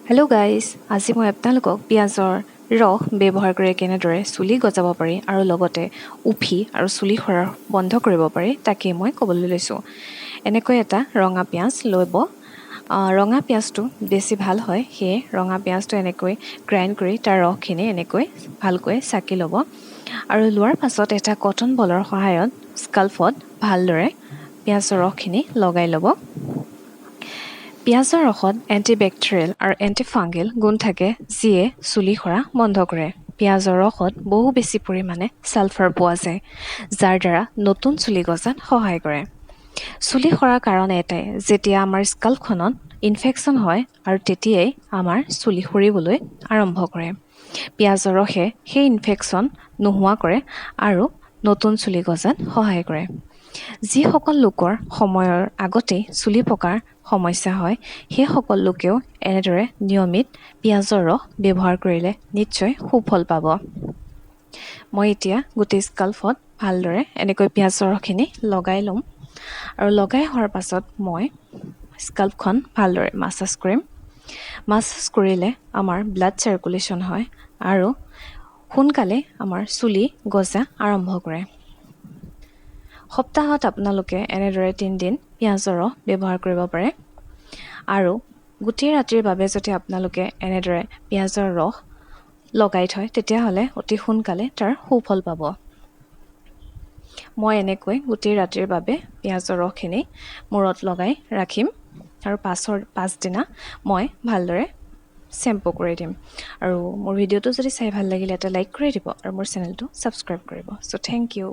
Hello' guys, আজি মই আপোনালোকক পিঁয়াজৰ ৰস ব্যৱহাৰ কৰি কেনেদৰে চুলি গজাব পাৰি আৰু লগতে উফি আৰু চুলি সৰা বন্ধ কৰিব পাৰি তাকে মই ক'বলৈ লৈছোঁ। এনেকৈ এটা ৰঙা পিঁয়াজ ল'ব। ৰঙা পিঁয়াজটো বেছি ভাল হয়, সেয়ে ৰঙা পিঁয়াজটো এনেকৈ গ্ৰাইণ্ড কৰি তাৰ ৰসখিনি এনেকৈ ভালকৈ চাকি ল'ব আৰু লোৱাৰ পাছত এটা কটন বলৰ সহায়ত স্কাল্পত ভালদৰে পিঁয়াজৰ ৰসখিনি লগাই ল'ব। পিঁয়াজৰ ৰসত এণ্টিবেক্টেৰিয়েল আৰু এণ্টিফাংগেল গুণ থাকে, যিয়ে চুলি সৰা বন্ধ কৰে। পিঁয়াজৰ ৰসত বহু বেছি পৰিমাণে ছালফাৰ পোৱা যায়, যাৰ দ্বাৰা নতুন চুলি গজাত সহায় কৰে। চুলি সৰাৰ কাৰণ এটাই, যেতিয়া আমাৰ স্কাল্পখনত ইনফেকশ্যন হয় আৰু তেতিয়াই আমাৰ চুলি সৰিবলৈ আৰম্ভ কৰে। পিঁয়াজৰ ৰসে সেই ইনফেকশ্যন নোহোৱা কৰে আৰু নতুন চুলি গজাত সহায় কৰে। যিসকল লোকৰ সময়ৰ আগতেই চুলি পকাৰ সমস্যা হয়, সেইসকল লোকেও এনেদৰে নিয়মিত পিঁয়াজৰ ৰস ব্যৱহাৰ কৰিলে নিশ্চয় সুফল পাব। মই এতিয়া গোটেই স্কাল্পত ভালদৰে এনেকৈ পিঁয়াজৰ ৰসখিনি লগাই ল'ম আৰু লগাই হোৱাৰ পাছত মই স্কাল্পখন ভালদৰে মাছাজ কৰিম। মাছাজ কৰিলে আমাৰ ব্লাড চাৰ্কুলেশ্যন হয় আৰু সোনকালে আমাৰ চুলি গজা আৰম্ভ কৰে। সপ্তাহত আপোনালোকে এনেদৰে 3 দিন পিঁয়াজৰ ৰস ব্যৱহাৰ কৰিব পাৰে আৰু গোটেই ৰাতিৰ বাবে যদি আপোনালোকে এনেদৰে পিঁয়াজৰ ৰস লগাই থয়, তেতিয়াহ'লে অতি সোনকালে তাৰ সুফল পাব। মই এনেকৈ গোটেই ৰাতিৰ বাবে পিঁয়াজৰ ৰসখিনি মূৰত লগাই ৰাখিম আৰু পাছদিনা মই ভালদৰে শ্বেম্পু কৰি দিম। আৰু মোৰ ভিডিঅ'টো যদি চাই ভাল লাগিলে এটা লাইক কৰি দিব আৰু মোৰ চেনেলটো ছাবস্ক্ৰাইব কৰিব। ছ' থেংক ইউ।